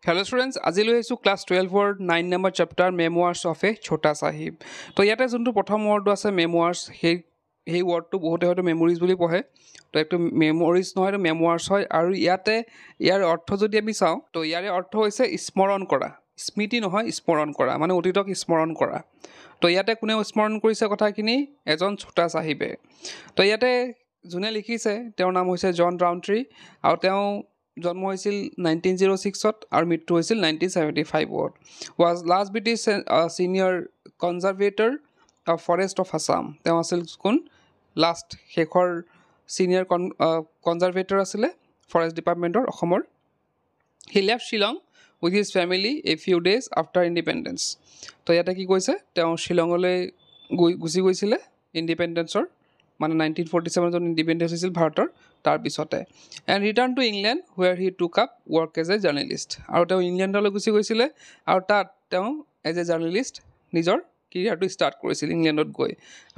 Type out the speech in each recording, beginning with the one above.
Hello students, আজিলৈ আহিছোঁ class 12ৰ 9 number chapter মেমোয়াৰ্ছ of এ ছোটা সাহিব। তো ইয়াতে যোনটো প্ৰথম ৱৰ্ডটো আছে মেমোয়াৰ্ছ, সেই ৱৰ্ডটো বহুতে হয়তো মেমৰিজ বুলি পঢ়ে। তো এইটো মেমৰিজ নহয়, এইটো মেমোয়াৰ্ছ হয়। আৰু ইয়াৰ অৰ্থ যদি আমি চাওঁ, তো ইয়াৰে অৰ্থ হৈছে স্মৰণ কৰা, স্মৃতি নহয় স্মৰণ কৰা, মানে অতীতক স্মৰণ কৰা। তো ইয়াতে কোনে স্মৰণ কৰিছে কথাখিনি? এজন ছোটা সাহিবে। তো ইয়াতে যোনে লিখিছে তেওঁৰ নাম হৈছে জন ৰাউণ্ট্ৰি, আৰু তেওঁ জন্ম হৈছিল 1906ত আৰু মৃত্যু হৈছিল 1975ত। Was last British senior conservator of forest of Assam. তেওঁ আছিল কোন? লাষ্ট শেষৰ ছিনিয়ৰ কনজাৰ্ভেটৰ আছিলে ফৰেষ্ট ডিপাৰ্টমেণ্টৰ অসমৰ। He left Shillong with his family a few days after independence. তো ইয়াতে কি কৈছে? তেওঁ শ্বিলঙলৈ গুচি গৈছিলে ইণ্ডিপেণ্ডেঞ্চৰ, মানে 1947 জন ইণ্ডিপেণ্ডেঞ্চ হৈছিল ভাৰতৰ তাৰপিছতে। And return to England where he took up work as a journalist. আৰু তেওঁ ইংলেণ্ডলৈ গুচি গৈছিলে আৰু তাত তেওঁ এজ এ জাৰ্নেলিষ্ট নিজৰ কেৰিয়াৰটো ষ্টাৰ্ট কৰিছিল ইংলেণ্ডত গৈ।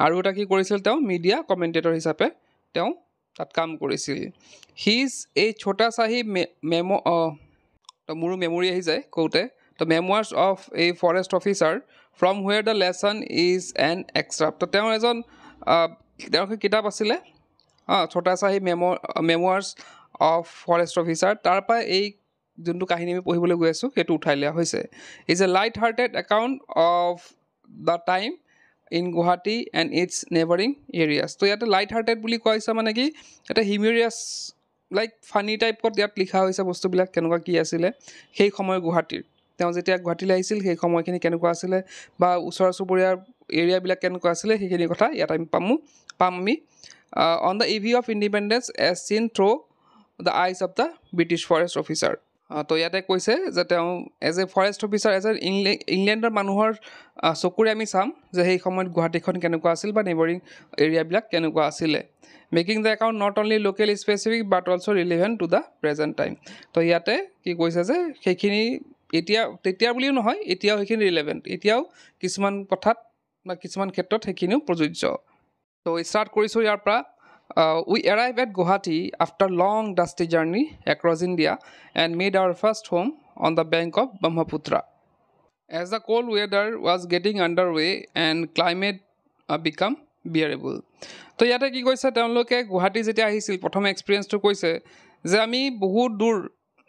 আৰু এটা কি কৰিছিল? তেওঁ মিডিয়া কমেণ্টেটৰ হিচাপে তেওঁ তাত কাম কৰিছিল। হি ইজ এ ছোটা সাহিব তো মোৰো মেমৰি আহি যায় কওঁতে। তো memoirs of a forest officer from where the lesson is an extract. তো তেওঁৰ কিতাপ আছিলে Chota Sahib memoirs of forest officer. তাৰ পৰা এই যোনটো কাহিনী আমি পঢ়িবলৈ গৈ আছোঁ সেইটো উঠাই লোৱা হৈছে। Is a light hearted account of the time in Guwahati and its neighbouring areas. তো ইয়াতে লাইট হাৰ্টেড বুলি কোৱা হৈছে মানে কি, এটা হিউমেৰিয়াছ লাইক ফানী টাইপত ইয়াত লিখা হৈছে বস্তুবিলাক কেনেকুৱা কি আছিলে সেই সময় গুৱাহাটীৰ। তেওঁ যেতিয়া গুৱাহাটীলৈ আহিছিল সেই সময়খিনি কেনেকুৱা আছিলে বা ওচৰ চুবুৰীয়াৰ এৰিয়াবিলাক কেনেকুৱা আছিলে সেইখিনি কথা ইয়াত আমি পাম আমি। On the eve of independence as seen through the eyes of the British forest officer. তো ইয়াতে কৈছে যে তেওঁ as a forest officer, as a ইংলেণ্ডৰ মানুহৰ চকুৰে আমি চাম যে সেই সময়ত গুৱাহাটীখন কেনেকুৱা আছিল বা নেবাৰিং এৰিয়াবিলাক কেনেকুৱা আছিলে। Making the account not only local specific but also' relevant to the present time. তো ইয়াতে কি কৈছে যে সেইখিনি তেতিয়া বুলিও নহয়, এতিয়াও সেইখিনি ৰিলেভেণ্ট, এতিয়াও কিছুমান কথাত বা কিছুমান ক্ষেত্ৰত সেইখিনিও প্ৰযোজ্য। তো ষ্টাৰ্ট কৰিছোঁ ইয়াৰ পৰা। We arrived at Guwahati after long dusty journey across India and made our first home on the bank of Brahmaputra. As the cold weather was getting underway and climate become bearable. তো ইয়াতে কি কৈছে তেওঁলোকে গুৱাহাটী যেতিয়া আহিছিল প্ৰথম এক্সপিৰিয়েঞ্চটো কৈছে যে আমি বহুত দূৰ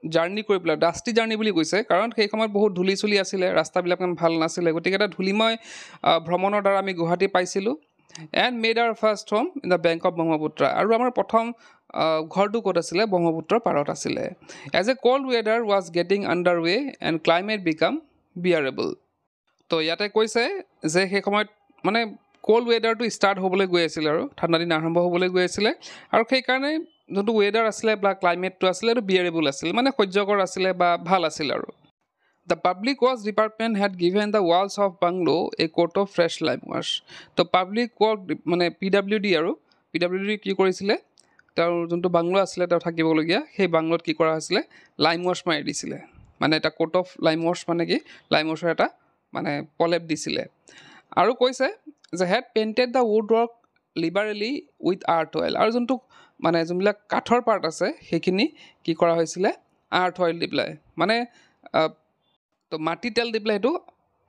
জাৰ্ণি কৰি পেলাই, ডাষ্টি জাৰ্ণি বুলি কৈছে কাৰণ সেই সময়ত বহুত ধূলি চুলি আছিলে, ৰাস্তাবিলাক ইমান ভাল নাছিলে, গতিকে এটা ধূলিময় ভ্ৰমণৰ দ্বাৰা আমি গুৱাহাটী পাইছিলোঁ। And made our first home in the bank of Brahmaputra. আৰু আমাৰ প্ৰথম ঘৰটো ক'ত আছিলে? ব্ৰহ্মপুত্ৰৰ পাৰত আছিলে। As a cold weather was getting under way and climate became bearable. তো ইয়াতে কৈছে যে সেই সময়ত মানে ক'ল্ড ৱেডাৰটো ষ্টাৰ্ট হ'বলৈ গৈ আছিলে আৰু ঠাণ্ডা দিন আৰম্ভ হ'বলৈ গৈ আছিলে, আৰু সেইকাৰণে যোনটো ৱেডাৰ আছিলে বা ক্লাইমেটটো আছিলে এইটো বিয়াৰেবল আছিলে, মানে সহ্যকৰ আছিলে বা ভাল আছিলে আৰু। The Public Works Department had given the walls of bungalow a coat of fresh lime wash. তো পাব্লিক ৱৰ্ক মানে PWD কি কৰিছিলে, তেওঁৰ যোনটো বাংলো আছিলে তেওঁ থাকিবলগীয়া সেই বাংলোত কি কৰা হৈছিলে? লাইম ৱাছ মাৰি দিছিলে। মানে এটা কোট অফ লাইম ৱাছ মানে কি, লাইম ৱাছৰ এটা মানে প্ৰলেপ দিছিলে। আৰু কৈছে যে had painted the wood work liberally with earth oil. আৰু যোনবিলাক কাঠৰ পাৰ্ট আছে সেইখিনি কি কৰা হৈছিলে? আৰ্থ অইল দি পেলাই, মানে তো মাটি তেল দি পেলাই সেইটো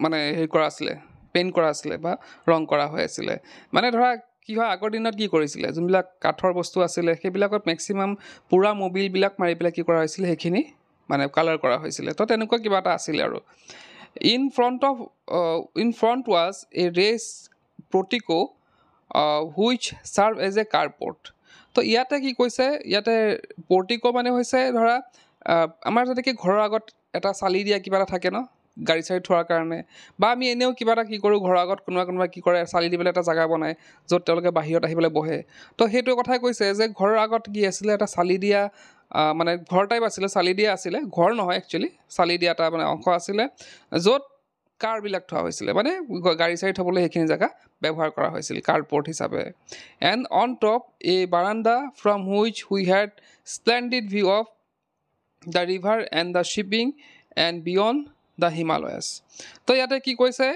মানে হেৰি কৰা আছিলে, পেইণ্ট কৰা আছিলে বা ৰং কৰা হৈ আছিলে। মানে ধৰা কি হয়, আগৰ দিনত কি কৰিছিলে, যোনবিলাক কাঠৰ বস্তু আছিলে সেইবিলাকত মেক্সিমাম পুৰা মবিলবিলাক মাৰি পেলাই কি কৰা হৈছিলে? সেইখিনি মানে কালাৰ কৰা হৈছিলে। তো তেনেকুৱা কিবা এটা আছিলে আৰু। In front was a raised portico which serve as a carport. তো ইয়াতে কি কৈছে? ইয়াতে পৰ্টিকো মানে হৈছে ধৰা আমাৰ যেনেকৈ ঘৰৰ আগত এটা চালি দিয়া কিবা এটা থাকে ন, গাড়ী চাড়ী থোৱাৰ কাৰণে, বা আমি এনেও কিবা এটা কি কৰোঁ, ঘৰৰ আগত কোনোবা কি কৰে, চালি দি পেলাই এটা জেগা বনায় য'ত তেওঁলোকে বাহিৰত আহি পেলাই বহে। তো সেইটো কথাই কৈছে যে ঘৰৰ আগত কি আছিলে? এটা চালি দিয়া মানে ঘৰ টাইপ আছিলে, চালি দিয়া আছিলে, ঘৰ নহয় একচুৱেলি, চালি দিয়া এটা মানে অংশ আছিলে য'ত কাৰবিলাক থোৱা হৈছিলে, মানে গাড়ী চাড়ী থ'বলৈ সেইখিনি জেগা ব্যৱহাৰ কৰা হৈছিল কাৰপৰ্ট হিচাপে। And on top a veranda from which we had splendid view of the river and the shipping and beyond the Himalayas. তো ইয়াতে কি কৈছে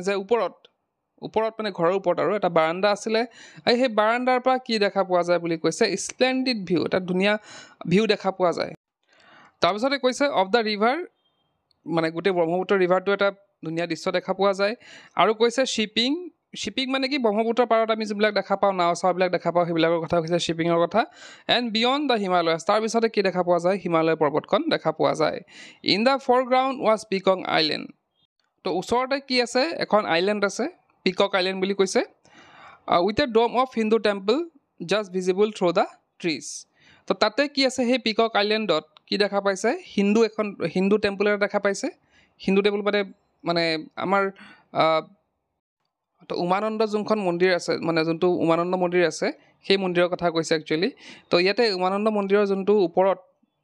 যে ওপৰত মানে ঘৰৰ ওপৰত আৰু এটা বাৰাণ্ডা আছিলে, আৰু সেই বাৰাণ্ডাৰ পৰা কি দেখা পোৱা যায় বুলি কৈছে? স্প্লেণ্ডিড ভিউ, এটা ধুনীয়া ভিউ দেখা পোৱা যায়। তাৰপিছতে কৈছে অফ দ্য ৰিভাৰ মানে গোটেই ব্ৰহ্মপুত্ৰ ৰিভাৰটো এটা ধুনীয়া দৃশ্য দেখা পোৱা যায় আৰু কৈছে শ্বিপিং মানে কি ব্ৰহ্মপুত্ৰৰ পাৰত আমি যিবিলাক দেখা পাওঁ নাও চাওবিলাক দেখা পাওঁ সেইবিলাকৰ কথা কৈছে শ্বিপিঙৰ কথা এণ্ড বিয়ণ্ড দ্য হিমালয়াছ তাৰপিছতে কি দেখা পোৱা যায় হিমালয় পৰ্বতখন দেখা পোৱা যায় ইন দ্য ফৰগ্ৰাউণ্ড ৱাজ পিকক আইলেণ্ড তো ওচৰতে কি আছে এখন আইলেণ্ড আছে পিকক আইলেণ্ড বুলি কৈছে with a dome of Hindu temple just visible through the trees তো তাতে কি আছে সেই পিকক আইলেণ্ডত কি দেখা পাইছে হিন্দু টেম্পল এটা দেখা পাইছে হিন্দু টেম্পল মানে আমাৰ তো উমানন্দ যোনখন মন্দিৰ আছে মানে যোনটো উমানন্দ মন্দিৰ আছে সেই মন্দিৰৰ কথা কৈছে একচুৱেলি তো ইয়াতে উমানন্দ মন্দিৰৰ যোনটো ওপৰত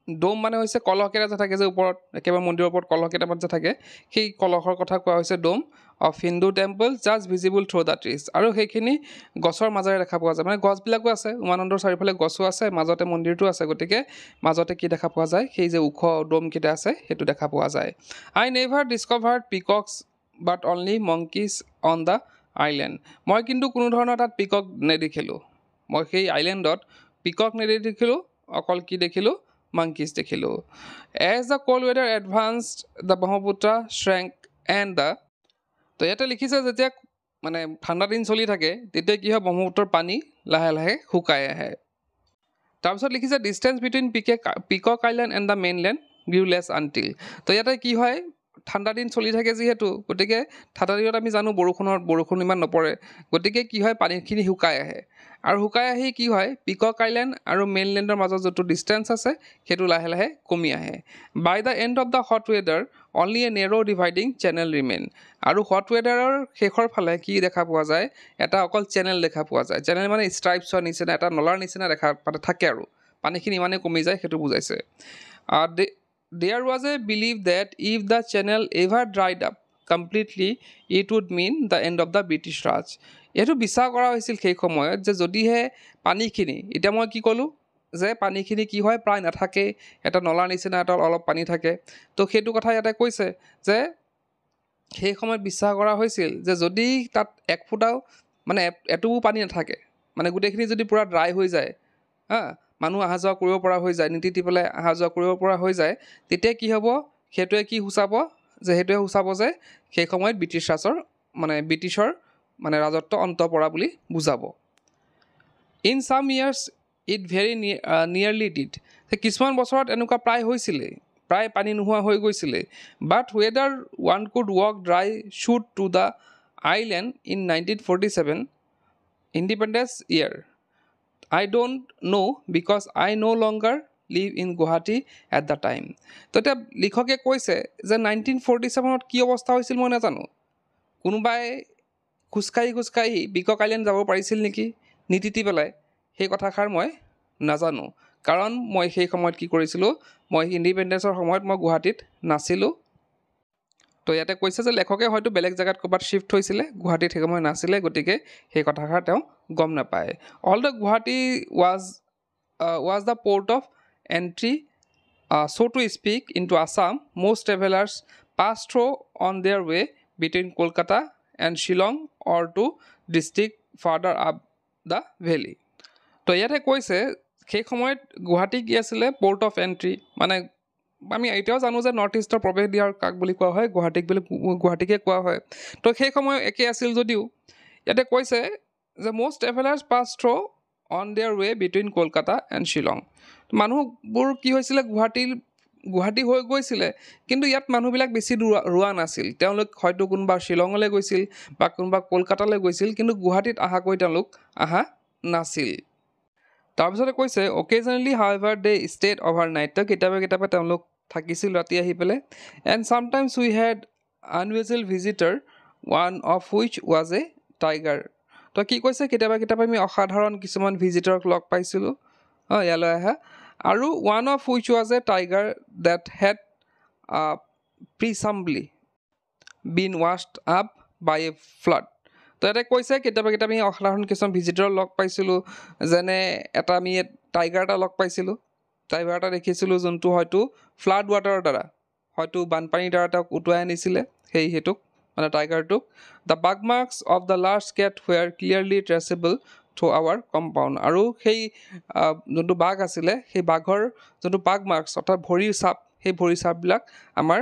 ডোম মানে হৈছে কলহকেইটা যে থাকে যে ওপৰত একেবাৰে মন্দিৰৰ ওপৰত কলহ কেইটামান যে থাকে সেই কলহৰ কথা কোৱা হৈছে dome of Hindu temple just visible through the trees আৰু সেইখিনি গছৰ মাজেৰে দেখা পোৱা যায় মানে গছবিলাকো আছে উমানন্দৰ চাৰিওফালে গছো আছে মাজতে মন্দিৰটো আছে গতিকে মাজতে কি দেখা পোৱা যায় সেই যে ওখ ডোমকেইটা আছে সেইটো দেখা পোৱা যায় I never discovered peacocks but only monkeys on the island মই কিন্তু কোনো ধৰণৰ তাত পিকক নেদেখিলোঁ মই সেই আইলেণ্ডত পিকক নেদেখিলোঁ অকল কি দেখিলোঁ monkeys দেখিলোঁ as the cold weather advanced the Brahmaputra shrank and the তো ইয়াতে লিখিছে যেতিয়া মানে ঠাণ্ডা দিন চলি থাকে তেতিয়া কি হয় ব্ৰহ্মপুত্ৰৰ পানী লাহে লাহে শুকাই আহে তাৰপিছত লিখিছে distance between Peacock Island and the mainland grew less until তো ইয়াতে কি হয় ঠাণ্ডা দিন চলি থাকে যিহেতু গতিকে ঠাণ্ডা দিনত আমি জানো বৰষুণ ইমান নপৰে গতিকে কি হয় পানীখিনি শুকাই আহে আৰু শুকাই আহি কি হয় পিকক আইলেণ্ড আৰু মেইনলেণ্ডৰ মাজত যোনটো ডিষ্টেঞ্চ আছে সেইটো লাহে লাহে কমি আহে by the end of the hot weather only a narrow' dividing channel remain আৰু হট ৱেডাৰৰ শেষৰ ফালে কি দেখা পোৱা যায় এটা অকল চেনেল দেখা পোৱা যায় চেনেল মানে ষ্ট্ৰাইপছৰ নিচিনা এটা নলাৰ নিচিনা দেখা থাকে আৰু পানীখিনি ইমানেই কমি যায় সেইটো বুজাইছে There was a belief that if the channel ever dried up completely, it would mean the end of the British Raj. এইটো বিশ্বাস কৰা হৈছিল সেই সময়ত যে যদিহে পানীখিনি এতিয়া মই কি ক'লোঁ যে পানীখিনি কি হয় প্ৰায় নাথাকে এটা নলাৰ নিচিনা এটা অলপ পানী থাকে তো সেইটো কথা ইয়াতে কৈছে যে সেই সময়ত বিশ্বাস কৰা হৈছিল যে যদি তাত এক ফুটাও মানে এটুকু পানী নাথাকে মানে গোটেইখিনি যদি পূৰা ড্ৰাই হৈ যায় মানুহ অহা যোৱা কৰিব পৰা হৈ যায় নীতি পেলাই অহা যোৱা কৰিব পৰা হৈ যায় তেতিয়া কি হ'ব সেইটোৱে কি সূচাব যে সেই সময়ত ব্ৰিটিছৰ মানে ৰাজত্ব অন্ত পৰা বুলি বুজাব in some years it very nearly did কিছুমান বছৰত এনেকুৱা প্ৰায় পানী নোহোৱা হৈ গৈছিলে but whether one could walk dry shod to the island in 1947 independence year I don't know because I no longer live in Guwahati at the time. তো এতিয়া লিখকে কৈছে যে 1947ত কি অৱস্থা হৈছিল মই নাজানো কোনোবাই খোজকাঢ়ি পিকক আইলেণ্ড যাব পাৰিছিল নেকি নীতি পেলাই সেই কথাষাৰ মই নাজানো কাৰণ মই সেই সময়ত কি কৰিছিলোঁ মই ইণ্ডিপেণ্ডেঞ্চৰ সময়ত মই গুৱাহাটীত নাছিলোঁ তো ইয়াতে কৈছে যে লেখকে হয়তো বেলেগ জেগাত ক'ৰবাত শ্বিফ্ট হৈছিলে গুৱাহাটীত সেই সময় নাছিলে গতিকে সেই কথাষাৰ তেওঁ গম নাপায় all the Guwahati was the port of entry so to speak into Assam most travelers pass through on their way between Kolkata and Shillong or to district further up the valley তো ইয়াতে কৈছে সেই সময়ত গুৱাহাটী কি আছিলে পৰ্ট অফ এণ্ট্ৰি মানে আমি এতিয়াও জানো যে নৰ্থ ইষ্টৰ প্ৰৱেশ দ্বাৰ কাক বুলি কোৱা হয় গুৱাহাটীকে কোৱা হয় তো সেই সময় একে আছিল যদিও ইয়াতে কৈছে যে most travelers pass through on their way between Kolkata and Shillong মানুহবোৰ কি হৈছিলে গুৱাহাটী হৈ গৈছিলে কিন্তু ইয়াত মানুহবিলাক বেছি ৰোৱা নাছিল তেওঁলোক হয়তো কোনোবা শ্বিলঙলৈ গৈছিল বা কোনোবা কলকাতালৈ গৈছিল কিন্তু গুৱাহাটীত অহাকৈ তেওঁলোক অহা নাছিল তাৰপিছতে কৈছে অকেজনেলি হাউএভাৰ দে ষ্টেড অভাৰনাইট তো কেতিয়াবা তেওঁলোক থাকিছিল ৰাতি আহি পেলাই and চামটাইমছ we head unusual visitor one of which was a tiger তো কি কৈছে কেতিয়াবা আমি অসাধাৰণ কিছুমান ভিজিটৰক লগ পাইছিলোঁ ইয়ালৈ আহা আৰু one of which was a tiger that had presumably been washed up by a flood তো ইয়াতে কৈছে কেতিয়াবা আমি অসাধাৰণ কিছুমান ভিজিটৰ লগ পাইছিলোঁ যেনে আমি টাইগাৰ এটা লগ পাইছিলোঁ টাইগাৰ এটা দেখিছিলোঁ যোনটো হয়তো ফ্লাড ৱাটাৰৰ দ্বাৰা হয়তো বানপানীৰ দ্বাৰা তেওঁক উটুৱাই আনিছিলে সেইটোক মানে টাইগাৰটোক the pug marks of the large cat were clearly traceable through our compound আৰু সেই যোনটো বাঘ আছিলে সেই বাঘৰ যোনটো বাগ মাৰ্কছ অৰ্থাৎ ভৰিৰ ছাপ সেই ভৰিৰ ছাপবিলাক আমাৰ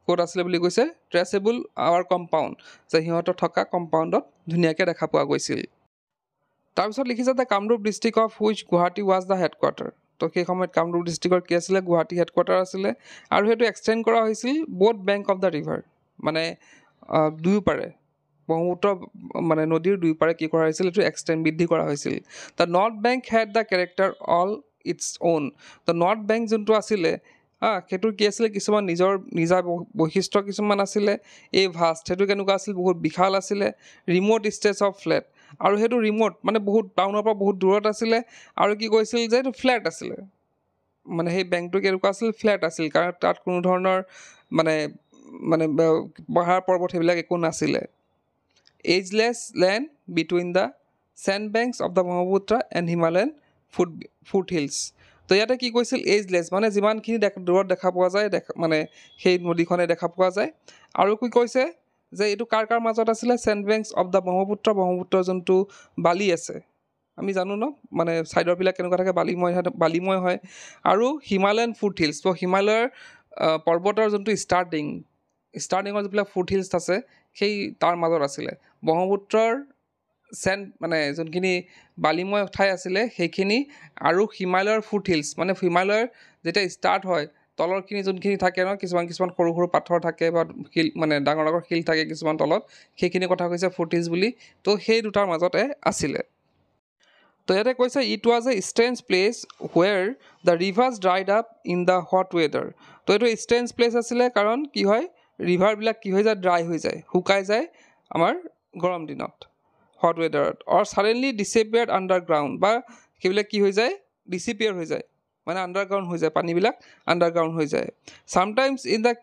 ক'ত আছিলে বুলি কৈছে ট্ৰেচেবল আৱাৰ কম্পাউণ্ড যে সিহঁতৰ থকা কম্পাউণ্ডত ধুনীয়াকৈ দেখা পোৱা গৈছিল তাৰপিছত লিখিছে যে Kamrup district of which Guwahati was the headquarter তো সেই সময়ত কামৰূপ ডিষ্ট্ৰিক্টৰ কি আছিলে গুৱাহাটী হেডকোৱাৰ্টাৰ আছিলে আৰু সেইটো এক্সটেণ্ড কৰা হৈছিল both bank of the river মানে দুয়োপাৰে ব্ৰহ্মপুত্ৰ মানে নদীৰ দুয়োপাৰে কি কৰা হৈছিল এইটো এক্সটেণ্ড বৃদ্ধি কৰা হৈছিল the north bank had the character all its on the north bank যোনটো আছিলে সেইটোৰ কি আছিলে কিছুমান নিজা বৈশিষ্ট্য কিছুমান আছিলে এই ভাষ্ট সেইটো কেনেকুৱা আছিল বহুত বিশাল আছিলে ৰিম'ট ষ্টেজ অফ ফ্লেট আৰু সেইটো ৰিম'ট মানে বহুত টাউনৰ পৰা বহুত দূৰত আছিলে আৰু কি কৈছিল যে এইটো ফ্লেট আছিলে মানে সেই বেংকটো কেনেকুৱা আছিল ফ্লেট আছিল কাৰণ তাত কোনো ধৰণৰ মানে মানে পাহাৰ পৰ্বত সেইবিলাক একো নাছিলে edgeless land between the sand banks of the Brahmaputra and Himalayan foothills তো ইয়াতে কি কৈছিল এজলেছ মানে যিমানখিনি দূৰত দেখা পোৱা যায় মানে সেই নদীখনে দেখা পোৱা যায় আৰু কি কৈছে যে এইটো কাৰ মাজত আছিলে চেণ্ড বেংকছ অফ দ্য ব্ৰহ্মপুত্ৰৰ যোনটো বালি আছে আমি জানো ন মানে ছাইডৰবিলাক কেনেকুৱা থাকে বালিময় হয় আৰু হিমালয়ান ফুট হিলছ তো হিমালয়ৰ পৰ্বতৰ যোনটো ষ্টাৰ্টিঙৰ যিবিলাক ফুট হিলছ আছে সেই তাৰ মাজত আছিলে ব্ৰহ্মপুত্ৰৰ মানে যোনখিনি বালিময় ঠাই আছিলে সেইখিনি আৰু হিমালয়ৰ ফুট হিলছ মানে হিমালয়ৰ যেতিয়া ষ্টাৰ্ট হয় তলৰখিনি যোনখিনি থাকে ন কিছুমান সৰু সৰু পাথৰ থাকে বা শিল মানে ডাঙৰ শিল থাকে কিছুমান তলত সেইখিনি কথা কৈছে ফুট হিলছ বুলি তো সেই দুটাৰ মাজতে আছিলে তো ইয়াতে কৈছে it was a strange place where the reverse dried up in the hot weather তো এইটো ষ্ট্ৰেঞ্জ প্লেচ আছিলে কাৰণ কি হয় ৰিভাৰবিলাক কি হৈ যায় ড্ৰাই হৈ যায় শুকাই যায় আমাৰ গৰম দিনত হট ৱেডাৰত অৰ ছাডেনলি ডিচিপিয়াৰ্ড আণ্ডাৰগ্ৰাউণ্ড বা সেইবিলাক কি হৈ যায় ডিচিপিয়াৰ হৈ যায় মানে আণ্ডাৰগ্ৰাউণ্ড হৈ যায় পানীবিলাক আণ্ডাৰগ্ৰাউণ্ড হৈ যায় sometimes in the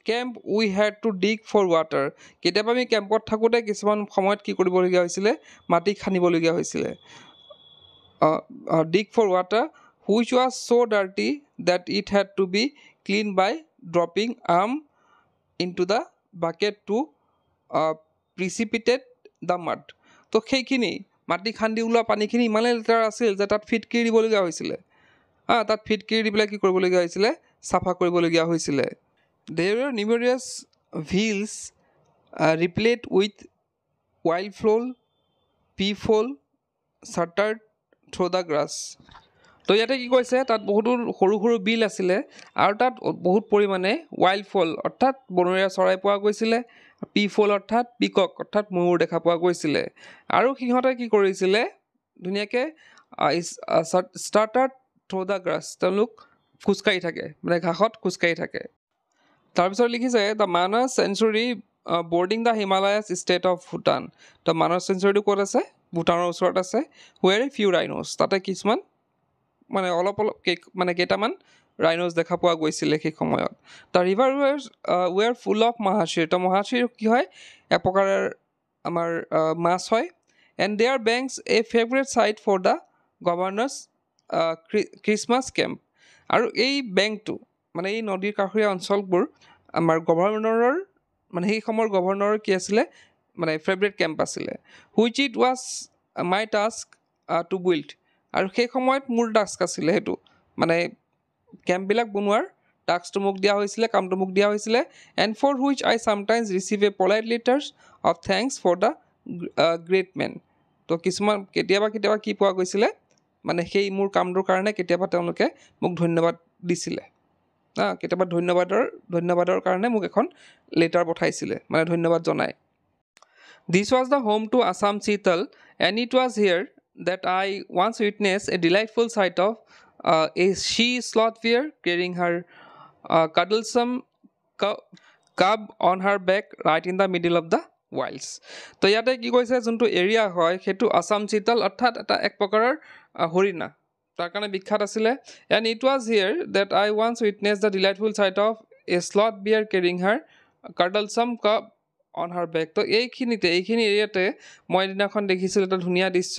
camp we had to dig for water কেতিয়াবা আমি কেম্পত থাকোঁতে কিছুমান সময়ত কি কৰিবলগীয়া হৈছিলে মাটি খান্দিবলগীয়া হৈছিলে dig for water which was so dirty that it had to be cleaned by dropping arm into the bucket to precipitate the mud তো সেইখিনি মাটি খান্দি ওলোৱা পানীখিনি ইমানেই লেতেৰা আছিল যে তাত ফিটকিৰি দিবলগীয়া হৈছিলে তাত ফিটকিৰি দি পেলাই কি কৰিবলগীয়া হৈছিলে চাফা কৰিবলগীয়া হৈছিলে there were numerous wheels replete with wild fowl peafowl shuttered through the grass তো ইয়াতে কি কৈছে তাত বহুতো সৰু সৰু বিল আছিলে আৰু তাত বহুত পৰিমাণে ৱাইল্ড ফল অৰ্থাৎ বনৰীয়া চৰাই পোৱা গৈছিলে পিফল অৰ্থাৎ পিকক অৰ্থাৎ ময়ূৰ দেখা পোৱা গৈছিলে আৰু সিহঁতে কি কৰিছিলে ধুনীয়াকৈ ষ্টাৰ্টাৰ্ড থ্ৰু দ্য গ্ৰাছ তেওঁলোক খোজকাঢ়ি থাকে মানে ঘাঁহত খোজকাঢ়ি থাকে তাৰপিছত লিখিছে the Manas sanctuary bordering the Himalayas state of Bhutan তো মানস চেঞ্চুৰীটো ক'ত আছে ভূটানৰ ওচৰত আছে হুৱেৰ ফিউ ৰাইন'ছ তাতে কিছুমান মানে অলপ মানে কেইটামান ৰাইন'ছ দেখা পোৱা গৈছিলে সেই সময়ত the river were full of mahseer তো মহাশিৰ কি হয় এক প্ৰকাৰৰ আমাৰ মাছ হয় and their banks a favourite site for the governor's Christmas camp আৰু এই বেংকটো মানে এই নদীৰ কাষৰীয়া অঞ্চলবোৰ আমাৰ গভৰ্ণৰৰ মানে সেই সময়ৰ গভৰ্ণৰৰ কি আছিলে মানে ফেভৰেট কেম্প আছিলে which it was my task to build আৰু সেই সময়ত মোৰ টাস্ক আছিলে সেইটো মানে কেম্পবিলাক বনোৱাৰ টাস্কটো মোক দিয়া হৈছিলে কামটো মোক দিয়া হৈছিলে and for which I sometimes receive a polite letters of thanks for the great men তো কিছুমান কেতিয়াবা কি পোৱা গৈছিলে মানে সেই মোৰ কামটোৰ কাৰণে কেতিয়াবা তেওঁলোকে মোক ধন্যবাদ দিছিলে কেতিয়াবা ধন্যবাদৰ কাৰণে মোক এখন লেটাৰ পঠাইছিলে মানে ধন্যবাদ জনাই This was the home to Assam Chital and it was here that I once witnessed a delightful sight of a she-sloth bear carrying her cuddlesome cub on her back right in the middle of the wilds. তো ইয়াতে কি কৈছে যোনটো area হয় সেইটো আছাম চিতাল অৰ্থাৎ এটা এক প্ৰকাৰৰ হৰিণা তাৰ কাৰণে বিখ্যাত আছিলে and it was here that I once witnessed the delightful sight of a sloth bear carrying her cuddlesome cub on her back তো এইখিনি এৰিয়াতে মই এদিনাখন দেখিছিলোঁ এটা ধুনীয়া দৃশ্য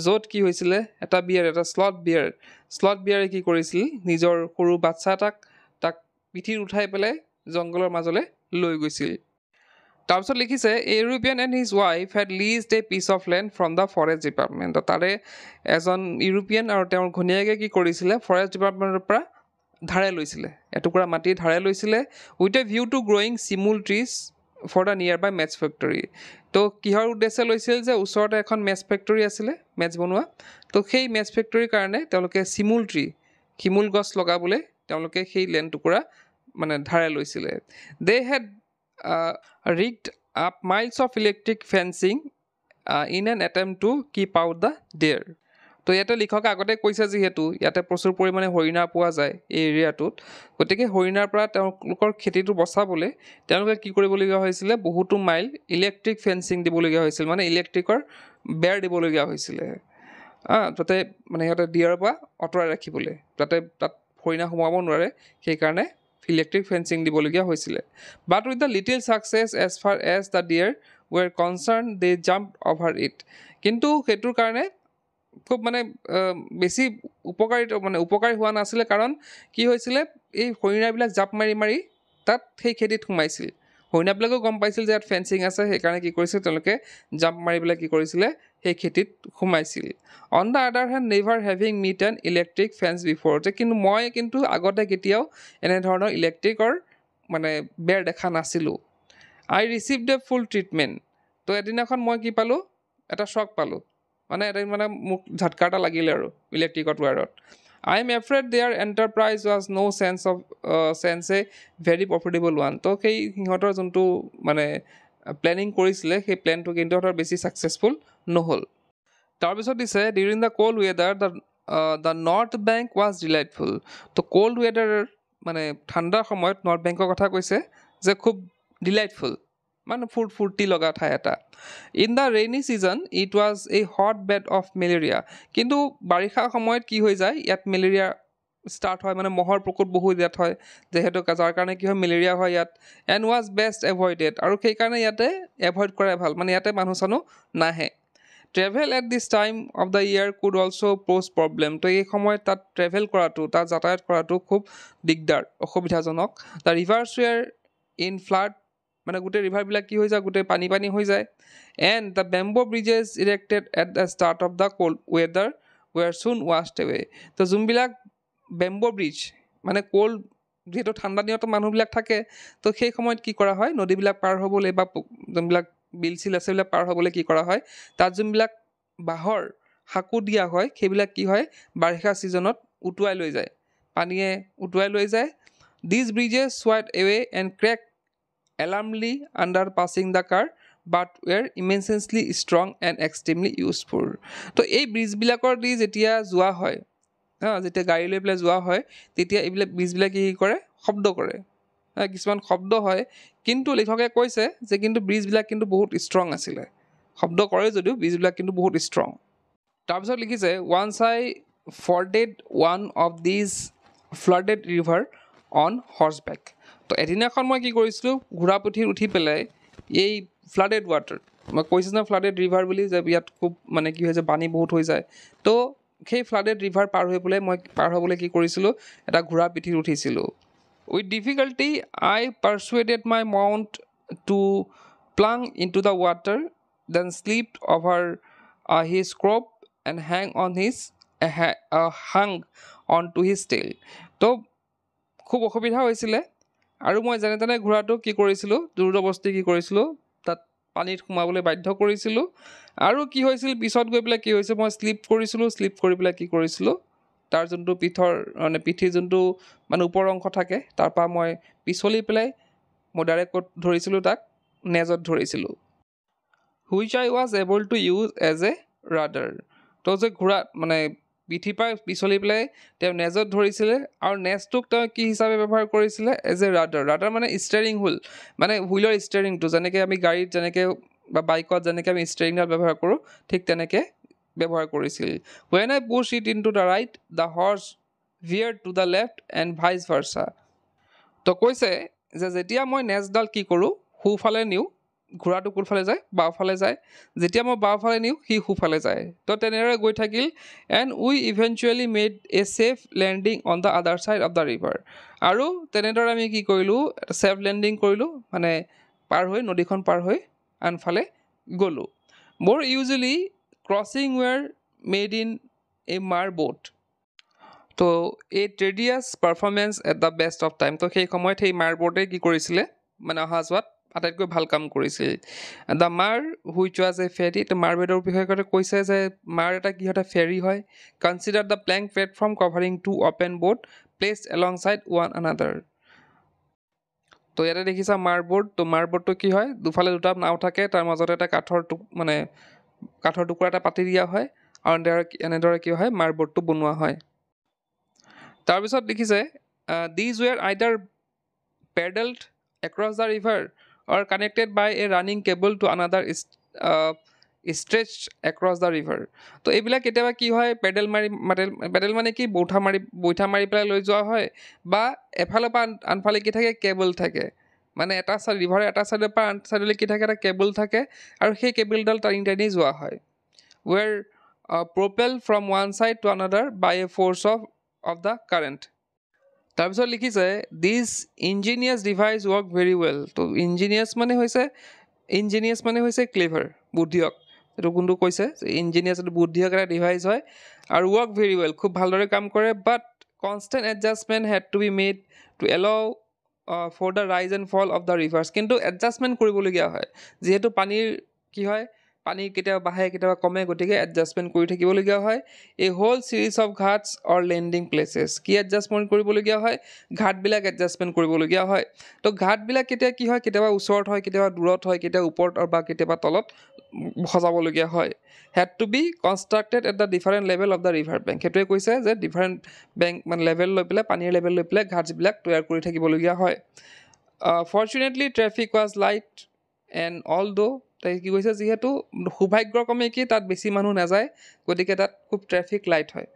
য'ত কি হৈছিলে এটা শ্লথ বিয়াৰে কি কৰিছিল নিজৰ সৰু বাচ্চা তাক পিঠিত উঠাই পেলাই জংঘলৰ মাজলৈ লৈ গৈছিল তাৰপিছত লিখিছে European and his wife had leased a piece of land from the forest department তাৰে এজন ইউৰোপিয়ান আৰু তেওঁৰ ঘৈণীয়েকে কি কৰিছিলে ফৰেষ্ট ডিপাৰ্টমেণ্টৰ পৰা ধাৰে লৈছিলে এটুকুৰা মাটি ধাৰে লৈছিলে with a view to growing simul trees for the nearby matches factory তো কিহৰ উদ্দেশ্যে লৈছিল যে ওচৰতে এখন মেটছ ফেক্টৰী আছিলে মেটছ বনোৱা তো সেই মেটছ ফেক্টৰীৰ কাৰণে তেওঁলোকে চিমুল ট্ৰি শিমুল গছ লগাবলৈ তেওঁলোকে সেই লেণ্ড টুকুৰা মানে ধাৰে লৈছিলে দে head rigged up miles of electric fencing in an attempt to keep out the deer তো ইয়াতে লিখকে আগতে কৈছে যিহেতু ইয়াতে প্ৰচুৰ পৰিমাণে হৰিণা পোৱা যায় এই এৰিয়াটোত গতিকে হৰিণাৰ পৰা তেওঁলোকৰ খেতিটো বচাবলৈ তেওঁলোকে কি কৰিবলগীয়া হৈছিলে বহুতো মাইল ইলেক্ট্ৰিক ফেন্সিং দিবলগীয়া হৈছিল মানে ইলেক্ট্ৰিকৰ বেৰ দিবলগীয়া হৈছিলে যাতে মানে সিহঁতে ডিয়াৰৰ পৰা আঁতৰাই ৰাখিবলৈ যাতে তাত হৰিণা সোমাব নোৱাৰে সেইকাৰণে ইলেক্ট্ৰিক ফেন্সিং দিবলগীয়া হৈছিলে but with the little success as far as the deer were concerned they jump over it কিন্তু সেইটোৰ কাৰণে খুব মানে বেছি উপকাৰী হোৱা নাছিলে কাৰণ কি হৈছিলে এই হৰিণাবিলাক জাপ মাৰি মাৰি তাত সেই খেতিত সোমাইছিল হৰিণাবিলাকেও গম পাইছিল যে ইয়াত ফেন্সিং আছে সেইকাৰণে কি কৰিছিল তেওঁলোকে জাম্প মাৰি পেলাই কি কৰিছিলে সেই খেতিত সোমাইছিল on the other hand never having met an electric fence before যে কিন্তু মই কিন্তু আগতে কেতিয়াও এনেধৰণৰ ইলেক্ট্ৰিকৰ মানে বেৰ দেখা নাছিলোঁ আই ৰিচিভড এ ফুল ট্ৰিটমেণ্ট তো এদিনাখন মই কি পালোঁ এটা শ্বক পালোঁ মানে এদিন মানে মোক ঝাটকা এটা লাগিলে আৰু ইলেক্ট্ৰিকত ৱাৰত I am afraid their enterprise was no' chance a very profitable one তো সেই সিহঁতৰ যোনটো মানে প্লেনিং কৰিছিলে সেই প্লেনটো কিন্তু সিহঁতৰ বেছি ছাকচেছফুল নহ'ল তাৰপিছত দিছে during the cold weather the north bank was delightful তো কোল্ড ৱেডাৰ মানে ঠাণ্ডাৰ সময়ত নৰ্থ বেংকৰ কথা কৈছে যে খুব ডিলাইটফুল মানে ফূৰ্তি লগা ঠাই এটা in the rainy season it was a hot bed of malaria কিন্তু বাৰিষা সময়ত কি হৈ যায় ইয়াত মেলেৰিয়া ষ্টাৰ্ট হয় মানে মহৰ প্ৰকোপ বহুত ইয়াত হয় যিহেতু যাৰ কাৰণে কি হয় মেলেৰিয়া হয় ইয়াত এণ্ড ৱাজ বেষ্ট এভইডেড আৰু সেইকাৰণে ইয়াতে এভইড কৰাই ভাল মানে ইয়াতে মানুহ চানুহ নাহে travel at this time of the year could also' pose problem তো এই সময়ত তাত ট্ৰেভেল কৰাটো তাত যাতায়াত কৰাটো খুব দিগদাৰ অসুবিধাজনক দ্য ৰিভাৰ্ছ ৱেৰ ইন ফ্লাড মানে গোটেই ৰিভাৰবিলাক কি হৈ যায় গোটেই পানী হৈ যায় and the bamboo bridges erected at the start of the cold weather were soon washed away তো যোনবিলাক বেম্বো ব্ৰিজ মানে কোল্ড যিহেতু ঠাণ্ডা দিনতো মানুহবিলাক থাকে তো সেই সময়ত কি কৰা হয় নদীবিলাক পাৰ হ'বলৈ বা যোনবিলাক বিল চিল আছে সেইবিলাক পাৰ হ'বলৈ কি কৰা হয় তাত যোনবিলাক বাঁহৰ সাঁকো দিয়া হয় সেইবিলাক কি হয় বাৰিষা ছিজনত উটুৱাই লৈ যায় পানীয়ে উটুৱাই লৈ যায় these bridges swayed away and creak alarmingly under passing the car but were immensely strong and extremely useful তো এই ব্ৰিজবিলাকৰ দি যেতিয়া যোৱা হয় যেতিয়া গাড়ী লৈ পেলাই যোৱা হয় তেতিয়া এইবিলাক ব্ৰিজবিলাক কি কৰে শব্দ কৰে কিছুমান শব্দ হয় কিন্তু লেখকে কৈছে যে কিন্তু ব্ৰিজবিলাক কিন্তু বহুত ষ্ট্ৰং আছিলে শব্দ কৰে যদিও ব্ৰিজবিলাক কিন্তু বহুত ষ্ট্ৰং তাৰপিছত লিখিছে once I forded one of these flooded river on horseback তো এদিনাখন মই কি কৰিছিলোঁ ঘোঁৰাপুঠিত উঠি পেলাই এই ফ্লাডেড ৱাটাৰ মই কৈছোঁ ন ফ্লাডেড ৰিভাৰ বুলি যে ইয়াত খুব মানে কি হয় যে পানী বহুত হৈ যায় তো সেই ফ্লাডেড ৰিভাৰ পাৰ হৈ পেলাই মই পাৰ হ'বলৈ কি কৰিছিলোঁ এটা ঘোঁৰা পিঠিত উঠিছিলোঁ with difficulty I persuaded my mount to plunge in two the water then slipped over his crop and hang on to his tail তো খুব অসুবিধা হৈছিলে আৰু মই যেনে তেনে ঘোঁৰাটো কি কৰিছিলোঁ জোৰজবস্তি কি কৰিছিলোঁ তাত পানীত সোমাবলৈ বাধ্য কৰিছিলোঁ আৰু কি হৈছিল পিছত গৈ পেলাই কি হৈছে মই শ্লিপ কৰি পেলাই কি কৰিছিলোঁ তাৰ যোনটো পিঠিৰ যোনটো মানে ওপৰ অংশ থাকে তাৰপৰা মই পিছলি পেলাই মই ডাইৰেক্ট ক'ত ধৰিছিলোঁ তাক নেজত ধৰিছিলোঁ which I was able to use as a radar তো যে ঘোঁৰা মানে পিঠিৰ পৰা পিছলি পেলাই তেওঁ নেজত ধৰিছিলে আৰু নেজটোক তেওঁ কি হিচাপে ব্যৱহাৰ কৰিছিলে এজ এ ৰাডাৰ মানে ষ্টেৰিং হুইল মানে হুইলৰ ষ্টেৰিংটো যেনেকৈ আমি গাড়ীত যেনেকৈ বা বাইকত যেনেকৈ আমি ষ্টেৰিংডাল ব্যৱহাৰ কৰোঁ ঠিক তেনেকৈ ব্যৱহাৰ কৰিছিল when I push it in two the right the horse veer to the left and vice versa তো কৈছে যে যেতিয়া মই নেজডাল কি কৰোঁ সোঁফালে নিওঁ ঘোঁৰাটো কোনফালে যায় বাওঁফালে যায় যেতিয়া মই বাওঁফালে নিওঁ সি সোঁফালে যায় তো তেনেদৰে গৈ থাকিল and we eventually made a safe landing on the other side of the river আৰু তেনেদৰে আমি কি কৰিলোঁ ছেফ লেণ্ডিং কৰিলোঁ মানে নদীখন পাৰ হৈ আনফালে গ'লোঁ মোৰ usually crossing were made in a মাৰ বোট তো এই tedious performance at the best of time তো সেই সময়ত সেই মাৰবোৰ্ডে কি কৰিছিলে মানে অহা যোৱাত আটাইতকৈ ভাল কাম কৰিছিল দ্য মাৰ হুইচ ৱাজ এ ফেৰী তো মাৰবেডৰ বিষয়ে কৈছে যে মাৰ এটা কিহতে ফেৰী হয় consider the plank platform covering two open board placed alongside one another তো ইয়াতে দেখিছা মাৰবোৰ্ড তো মাৰবোৰ্ডটো কি হয় দুফালে দুটা নাও থাকে তাৰ মাজতে এটা কাঠৰ টুকুৰা এটা পাতি দিয়া হয় আৰু এনেদৰে কি হয় মাৰবোৰ্ডটো বনোৱা হয় তাৰপিছত দেখিছে these were either paddled across the river or connected by a running cable to another stretch across the river তো এইবিলাক কেতিয়াবা কি হয় পেডেল মানে কি বৈঠা মাৰি পেলাই লৈ যোৱা হয় বা এফালৰ পৰা আনফালে কি থাকে কেবল থাকে মানে এটা চাইড ৰিভাৰৰ এটা ছাইডৰ পৰা আন ছাইডলৈ কি থাকে এটা কেবল থাকে আৰু সেই কেবলডাল টানি টানি যোৱা হয় were propel from one side to another by a force of the current তাৰপিছত লিখিছে this ingenious device work very well তো ইঞ্জিনিয়াছ মানে হৈছে ক্লেভাৰ বুদ্ধিয়ক এইটো কোনটো কৈছে ইঞ্জিনিয়াছ এইটো বুদ্ধিয়ক এটা ডিভাইচ হয় আৰু ৱৰ্ক ভেৰি ৱেল খুব ভালদৰে কাম কৰে but constant adjustment had to be made to allow for the rise and fall of the rivers কিন্তু এডজাষ্টমেণ্ট কৰিবলগীয়া হয় যিহেতু পানীৰ কি হয় পানী কেতিয়াবা বাঢ়ে কেতিয়াবা কমে গতিকে এডজাষ্টমেণ্ট কৰি থাকিবলগীয়া হয় এই whole series of ghats or landing places কি এডজাষ্টমেণ্ট কৰিবলগীয়া হয় ঘাটবিলাক এডজাষ্টমেণ্ট কৰিবলগীয়া হয় তো ঘাটবিলাক কেতিয়া কি হয় কেতিয়াবা ওচৰত হয় কেতিয়াবা দূৰত হয় কেতিয়াবা ওপৰত বা কেতিয়াবা তলত সজাবলগীয়া হয় had to be constructed at the different level of the river bank সেইটোৱে কৈছে যে ডিফাৰেণ্ট বেংক মানে লেভেল লৈ পেলাই পানীৰ লেভেল লৈ পেলাই ঘাটবিলাক তৈয়াৰ কৰি থাকিবলগীয়া হয় fortunately traffic was light and although' তাই কি কৈছে যিহেতু সৌভাগ্যক্ৰমে কি তাত বেছি মানুহ নাযায় গতিকে তাত খুব ট্ৰেফিক লাইট হয়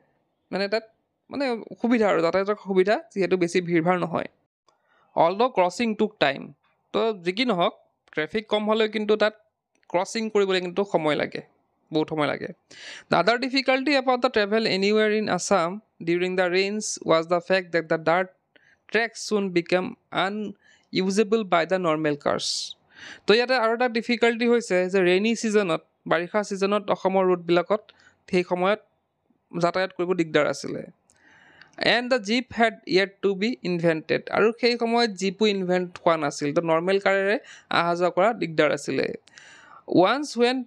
মানে তাত মানে সুবিধা আৰু যাতায়াতৰ সুবিধা যিহেতু বেছি ভিৰ ভাৰ নহয় অল দ' ক্ৰছিং টুক টাইম তো যি কি নহওক ট্ৰেফিক কম হ'লেও কিন্তু তাত ক্ৰছিং কৰিবলৈ কিন্তু বহুত সময় লাগে the other difficulty about the travel anywhere in Assam during the rains was the fact that the dirt tracks soon become unusable by the normal cars তো ইয়াতে আৰু এটা ডিফিকাল্টি হৈছে যে ৰেইনী ছিজনত বাৰিষা ছিজনত অসমৰ ৰোডবিলাকত সেই সময়ত যাতায়াত কৰিব দিগদাৰ আছিলে and the jeep had yet to be invented আৰু সেই সময়ত জীপো ইনভেণ্ট হোৱা নাছিল তো নৰ্মেল কাৰেৰে অহা যোৱা কৰা দিগদাৰ আছিলে once when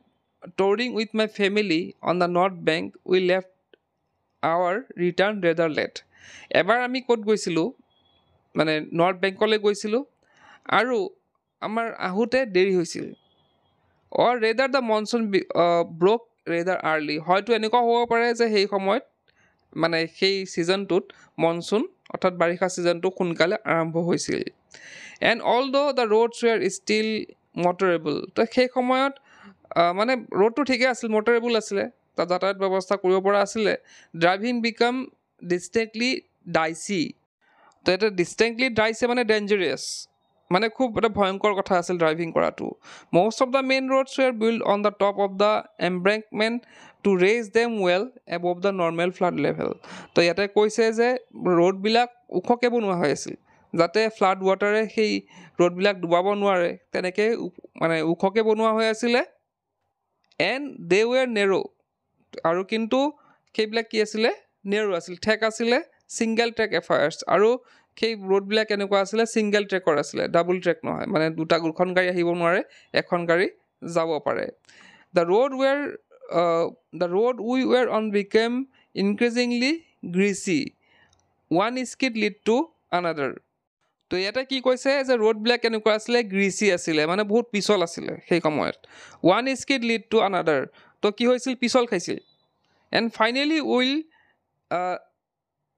touring with my family on the north bank we left our return rather late এবাৰ আমি ক'ত গৈছিলোঁ মানে নৰ্থ বেংকলৈ গৈছিলোঁ আৰু আমাৰ আহোঁতে দেৰি হৈছিল or rather the monsoon broke rather early হয়তো এনেকুৱা হ'ব পাৰে যে সেই সময়ত মানে সেই ছিজনটোত মনচুন অৰ্থাৎ বাৰিষা ছিজনটো সোনকালে আৰম্ভ হৈছিল and although' the roads were still motorable তো সেই সময়ত মানে ৰোডটো ঠিকে আছিল মটৰেবল আছিলে তাত যাতায়াত ব্যৱস্থা কৰিব পৰা আছিলে ড্ৰাইভিং বিকাম ডিষ্টিংক্টলি ডাইচি তো এটা ডিষ্টিংক্টলি ডাইচে মানে ডেঞ্জাৰিয়াছ মানে খুব এটা ভয়ংকৰ কথা আছিল ড্ৰাইভিং কৰাটো most of the main roads were built on the top of the embankment to raise them well above the normal flood level তো ইয়াতে কৈছে যে ৰোডবিলাক ওখকৈ বনোৱা হৈ আছিল যাতে ফ্লাড ৱাটাৰে সেই ৰোডবিলাক ডুবাব নোৱাৰে তেনেকৈ মানে ওখকৈ বনোৱা হৈ আছিলে এণ্ড দে ৱেৰ নেৰ' আৰু কিন্তু সেইবিলাক কি আছিলে নেৰ' আছিল ঠেক আছিলে ছিংগল ট্ৰেক এফায়াৰ্ছ আৰু সেই ৰোডবিলাক এনেকুৱা আছিলে ছিংগল ট্ৰেকৰ আছিলে ডাবল ট্ৰেক নহয় মানে দুখন গাড়ী আহিব নোৱাৰে এখন গাড়ী যাব পাৰে the road we were on became increasingly greasy one skid led to another তো ইয়াতে কি কৈছে যে ৰোডবিলাক কেনেকুৱা আছিলে গ্ৰীচি আছিলে মানে বহুত পিছল আছিলে সেই সময়ত one skid led to another তো কি হৈছিল পিছল খাইছিল and finally will